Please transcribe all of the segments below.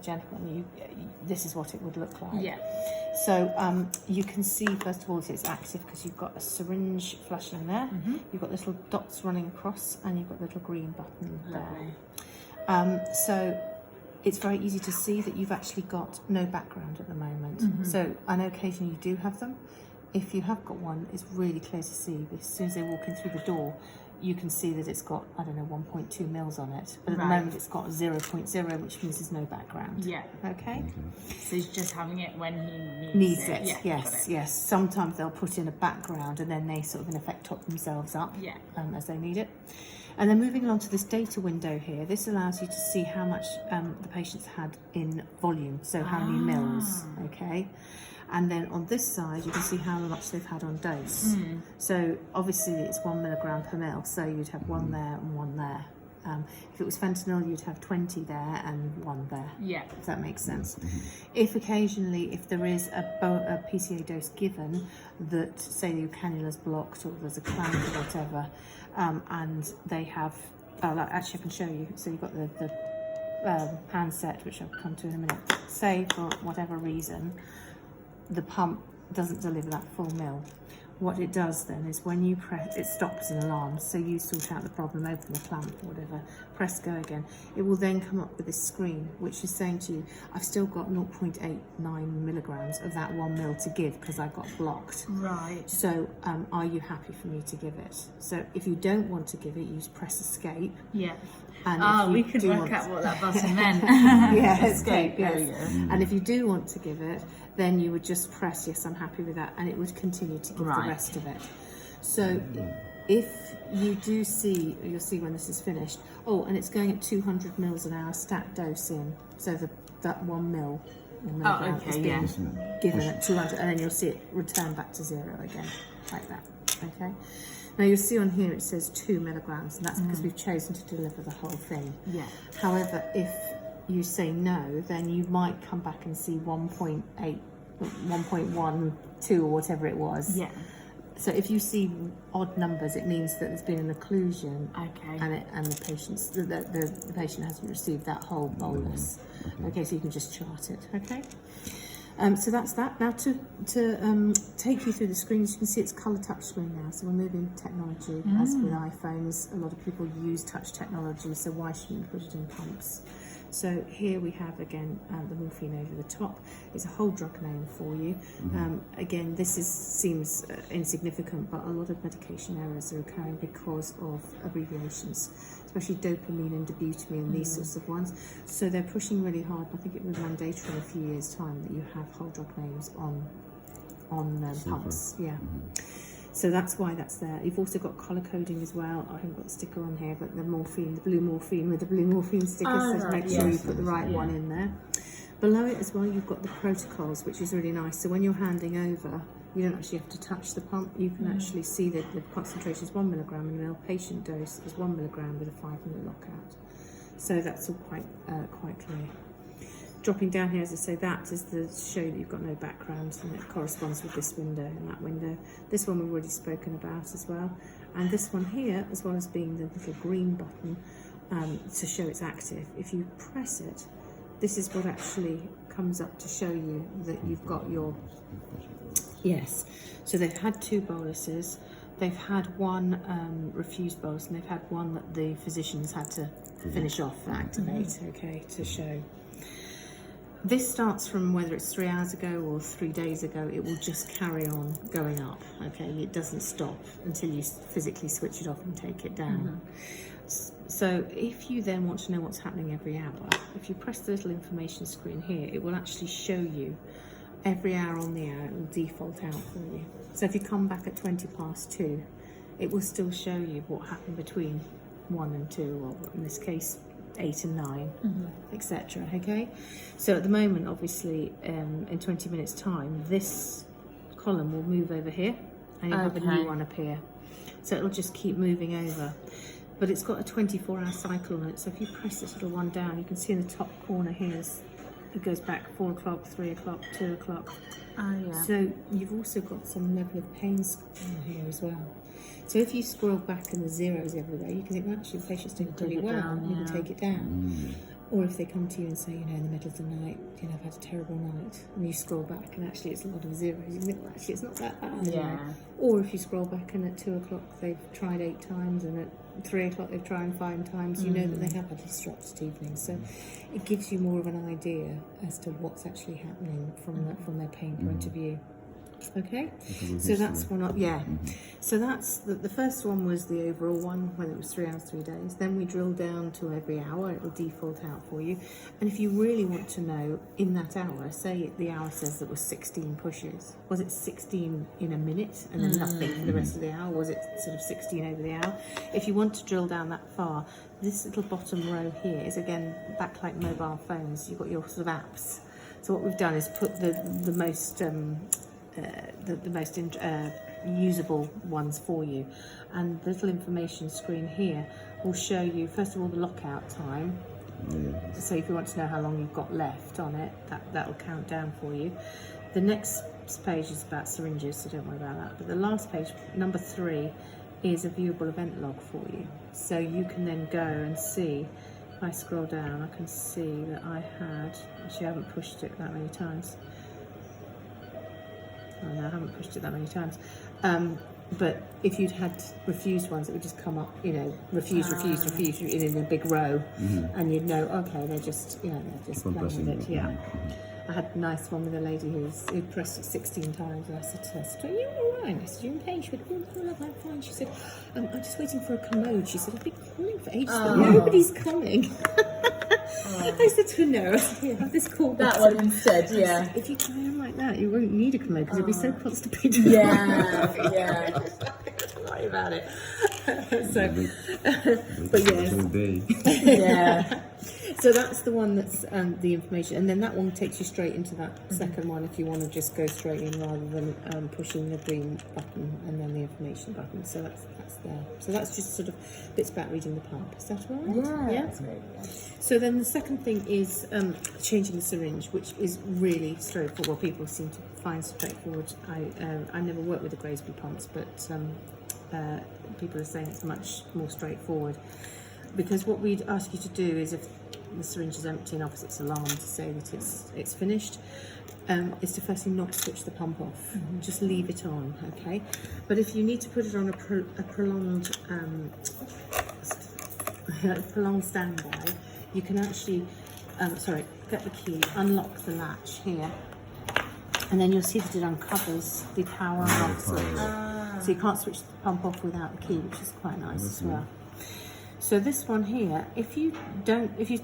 gentleman, this is what it would look like. Yeah. So you can see, first of all, that it's active because you've got a syringe flushing there, you've got little dots running across, and you've got the little green button there. So it's very easy to see that you've actually got no background at the moment. So I know occasionally you do have them. If you have got one, it's really clear to see. As soon as they walk in through the door, you can see that it's got, I don't know, 1.2 mils on it. But at the moment it's got 0.0, which means there's no background. Yeah. Okay? So he's just having it when he Needs it. Yeah, yes. Sometimes they'll put in a background and then they sort of in effect top themselves up as they need it. And then moving along to this data window here, this allows you to see how much the patient's had in volume, so how many mils, okay? And then on this side, you can see how much they've had on dose. So obviously it's 1 milligram per mil, so you'd have one there and one there. If it was fentanyl, you'd have 20 there and 1 there. Yeah. If that makes sense. If occasionally, if there is a PCA dose given that, say, your cannula's blocked or there's a clamp or whatever, and they have, actually I can show you. So you've got the handset, which I'll come to in a minute. Say for whatever reason, the pump doesn't deliver that full mil. What it does then is when you press, it stops an alarm. So you sort out the problem, open the clamp or whatever, press go again. It will then come up with this screen, which is saying to you, I've still got 0.89 milligrams of that 1 mil to give because I got blocked. Right. So are you happy for me to give it? So if you don't want to give it, you just press escape. Yeah. And we could work out what that button meant. Yeah, escape, yes. There we go. And if you do want to give it, then you would just press, yes, I'm happy with that, and it would continue to give the rest of it. So if you do see, you'll see when this is finished, and it's going at 200 mils an hour stat dose in, so that 1 mil is being given at 200, and then you'll see it return back to 0 again, like that, okay? Now you'll see on here it says 2 milligrams, and that's because we've chosen to deliver the whole thing. Yeah. However, if you say no, then you might come back and see 1.8, 1.12 or whatever it was. Yeah. So if you see odd numbers, it means that there's been an occlusion, Okay. and the patient hasn't received that whole bolus. Okay, so you can just chart it. Okay. So that's that. Now to take you through the screens, you can see it's colour touch screen now. So we're moving technology. As with iPhones, a lot of people use touch technology. So why shouldn't we put it in pumps? So here we have again the morphine over the top. It's a whole drug name for you. Again, this seems insignificant, but a lot of medication errors are occurring because of abbreviations, especially dopamine and dobutamine and these sorts of ones. So they're pushing really hard. I think it will be mandatory in a few years' time that you have whole drug names on pumps. Yeah. So that's why that's there. You've also got colour coding as well. I haven't got the sticker on here, but the morphine, the blue morphine with the blue morphine sticker, so make sure you put the right one in there. Below it as well, you've got the protocols, which is really nice. So when you're handing over, you don't actually have to touch the pump. You can actually see that the concentration is 1 milligram in a mil. Patient dose is 1 milligram with a 5-minute lockout. So that's all quite clear. Dropping down here, as I say, that is to show that you've got no background, and it corresponds with this window and that window. This one we've already spoken about as well. And this one here, as well as being the little green button to show it's active, if you press it, this is what actually comes up to show you that you've got your... Yes. So they've had 2 boluses. They've had 1 refused bolus, and they've had 1 that the physicians had to finish off and activate, okay, to show. This starts from whether it's 3 hours ago or 3 days ago. It will just carry on going up, okay? It doesn't stop until you physically switch it off and take it down. So if you then want to know what's happening every hour, if you press the little information screen here, it will actually show you every hour on the hour. It will default out for you. So if you come back at 2:20, it will still show you what happened between 1 and 2, or in this case 8 and 9, etc. Okay, so at the moment, obviously, in 20 minutes time, this column will move over here, and you'll have a new one appear. So it'll just keep moving over, but it's got a 24-hour cycle on it. So if you press this little one down, you can see in the top corner here, it goes back 4 o'clock, 3 o'clock, 2 o'clock. So you've also got some level of pain on here as well. So if you scroll back and the zeros everywhere, you can think, well, actually the patient's doing pretty well, you can take it down. Or if they come to you and say, in the middle of the night, I've had a terrible night, and you scroll back and actually it's a lot of zeros, you think, well, actually it's not that bad. Yeah. Or if you scroll back and at 2 o'clock they've tried 8 times, and at 3 o'clock they've tried 5 times, you know that they have had a disrupted evening. So it gives you more of an idea as to what's actually happening from their pain point of view. Okay, so that's one. So that's the first one was the overall one when it was 3 hours, 3 days. Then we drill down to every hour. It will default out for you. And if you really want to know in that hour, say the hour says that was 16 pushes. Was it 16 in a minute and then nothing for the rest of the hour? Was it sort of 16 over the hour? If you want to drill down that far, this little bottom row here is again back like mobile phones. You've got your sort of apps. So what we've done is put the most usable ones for you, and the little information screen here will show you first of all the lockout time. So if you want to know how long you've got left on it, that will count down for you. The next page is about syringes, so don't worry about that. But the last page, number 3, is a viewable event log for you, so you can then go and see. If I scroll down, I can see that I haven't pushed it that many times. Oh, no, I haven't pushed it that many times. But if you'd had refused ones, it would just come up, refuse in a big row, and you'd know, okay, they're just playing with it. Yeah. I had a nice one with a lady who pressed it 16 times, and I said to her, "Are you all right?" I said, "You're in pain?" She went, "Oh, no, love, I'm fine." She said, "I'm just waiting for a commode." She said, "I've been calling for ages, but nobody's coming." I said to her, "No, I said, here, have this call That button." one instead, yeah. If you carry on like that, you won't need a commode because you'll be so constipated. Yeah. Don't worry about it. But Yeah. So that's the one that's the information, and then that one takes you straight into that second one if you want to just go straight in rather than pushing the green button and then the information button. So that's there. So that's just sort of bits about reading the pump. Is that all right? Yeah. That's great. Yeah. So then the second thing is changing the syringe, which is really straightforward. Well, people seem to find straightforward. I never worked with the Graysby pumps, but people are saying it's much more straightforward, because what we'd ask you to do is, if the syringe is empty and opposite's alarm to say that it's finished, is to firstly not switch the pump off. Just leave it on, okay? But if you need to put it on a prolonged prolonged standby, you can actually get the key, unlock the latch here, and then you'll see that it uncovers the power and off switch. So you can't switch the pump off without the key, which is quite nice as well. So this one here, if you don't switch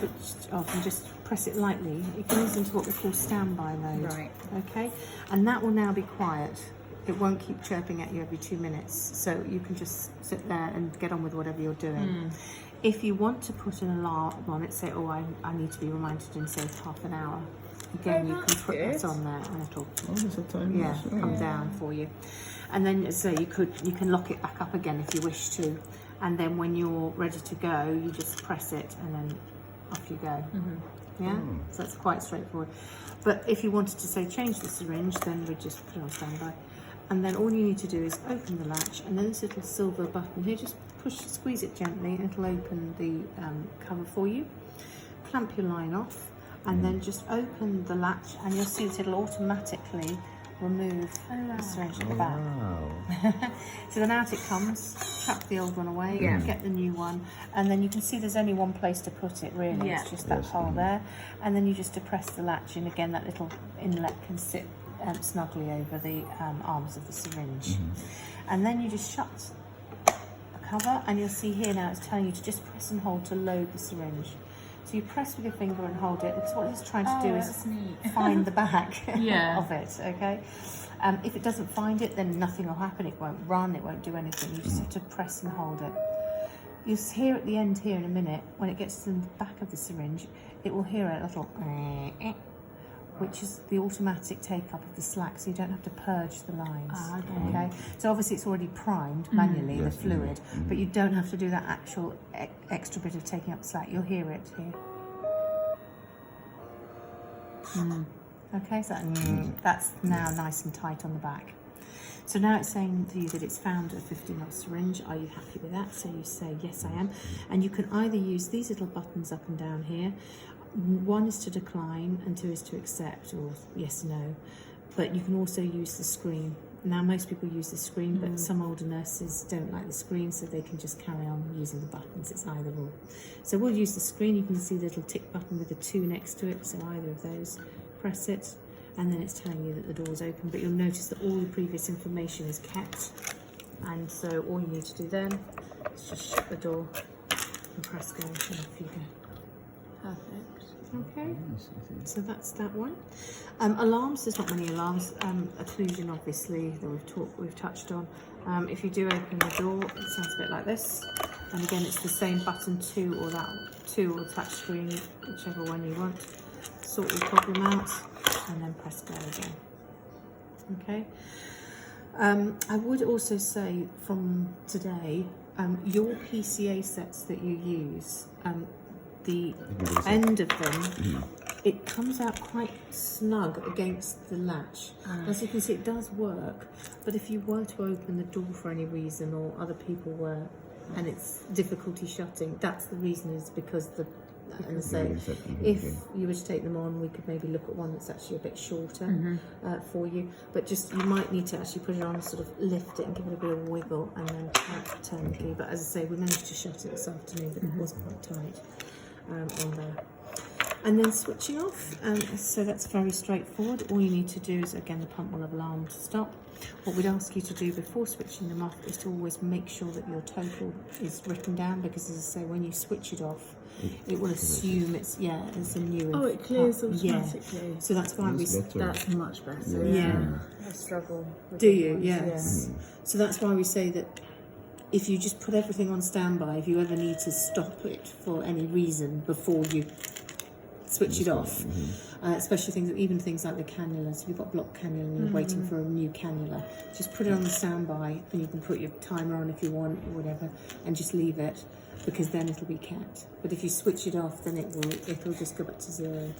it off and just press it lightly, it goes into what we call standby mode. Right. Okay, and that will now be quiet. It won't keep chirping at you every 2 minutes, so you can just sit there and get on with whatever you're doing. If you want to put an alarm on it, say, "Oh, I need to be reminded in, say, half an hour." Again, you can put that on there, and it'll come down for you. And then, so you can lock it back up again if you wish to. And then when you're ready to go, you just press it and then off you go. Yeah, so that's quite straightforward. But if you wanted to say change the syringe, then we'd just put it on standby. And then all you need to do is open the latch, and then this little silver button here, just squeeze it gently, and it'll open the cover for you. Clamp your line off, and then just open the latch, and you'll see that it'll automatically remove the syringe at the back. So then out it comes, chuck the old one away, get the new one, and then you can see there's only one place to put it really, it's just that hole there, and then you just depress the latch, and again that little inlet can sit snugly over the arms of the syringe. And then you just shut the cover, and you'll see here now it's telling you to just press and hold to load the syringe. So you press with your finger and hold it, because what it's trying to do is find the back of it, okay? If it doesn't find it, then nothing will happen. It won't run, it won't do anything. You just have to press and hold it. You'll hear at the end here in a minute, when it gets to the back of the syringe, it will hear a little which is the automatic take-up of the slack, so you don't have to purge the lines. Okay. So obviously it's already primed manually, the fluid, but you don't have to do that actual extra bit of taking up slack. You'll hear it here. Okay, so that's now nice and tight on the back. So now it's saying to you that it's found a 50ml syringe. Are you happy with that? So you say, yes, I am. And you can either use these little buttons up and down here. One is to decline and 2 is to accept, or yes, no. But you can also use the screen. Now, most people use the screen, but some older nurses don't like the screen, so they can just carry on using the buttons. It's either or. So we'll use the screen. You can see the little tick button with the 2 next to it, so either of those. Press it, and then it's telling you that the door's open, but you'll notice that all the previous information is kept. And so all you need to do then is just shut the door and press go, and off you go. Perfect. Okay, so that's that one. Alarms, there's not many alarms. Occlusion, obviously, that we've touched on. If you do open the door, it sounds a bit like this. And again, it's the same button, 2 or that 2 or touch screen, whichever one you want. Sort your problem out, and then press go again. Okay. I would also say from today, your PCA sets that you use, the end of them, it comes out quite snug against the latch. As you can see, it does work, but if you were to open the door for any reason, or other people were, and it's difficulty shutting, that's the reason, is because the, and so if you were to take them on, we could maybe look at one that's actually a bit shorter for you, but just you might need to actually put it on, sort of lift it and give it a bit of wiggle, and then turn the key. But as I say, we managed to shut it this afternoon, but it was quite tight on there. And then switching off, so that's very straightforward. All you need to do is, again, the pump will have alarmed to stop. What we'd ask you to do before switching them off is to always make sure that your total is written down, because as I say, when you switch it off, it will assume it's a new. Oh, it clears automatically. Yeah. So that's why That's much better. Yeah. I struggle with Do those you? ones, Yes. So that's why we say that if you just put everything on standby, if you ever need to stop it for any reason before you switch it off, especially even things like the cannulas. If you've got blocked cannula and you're waiting for a new cannula, just put it on the standby, and you can put your timer on if you want, or whatever, and just leave it, because then it'll be kept. But if you switch it off, then it'll just go back to 0.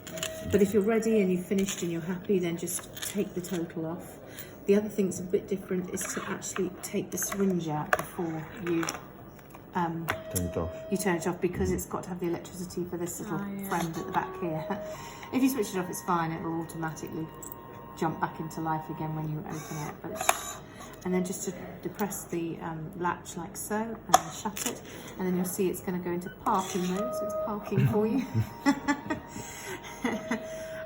But if you're ready and you've finished and you're happy, then just take the total off. The other thing that's a bit different is to actually take the syringe out before you turn it off. You turn it off, because it's got to have the electricity for this little friend at the back here. If you switch it off, it's fine. It will automatically jump back into life again when you open it. But and then just to depress the latch like so, and then shut it, and then you'll see it's going to go into parking mode, so it's parking for you.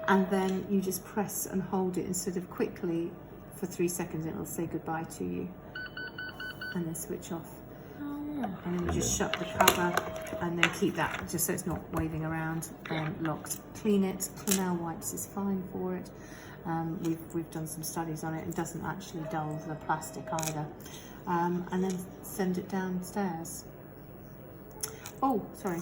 And then you just press and hold it, and sort of quickly for 3 seconds, it'll say goodbye to you, and then switch off. And then you just shut the cover, and then keep that just so it's not waving around, locked. Clean it. Clinell wipes is fine for it. We've done some studies on it. It doesn't actually dull the plastic either. And then send it downstairs. Oh, sorry.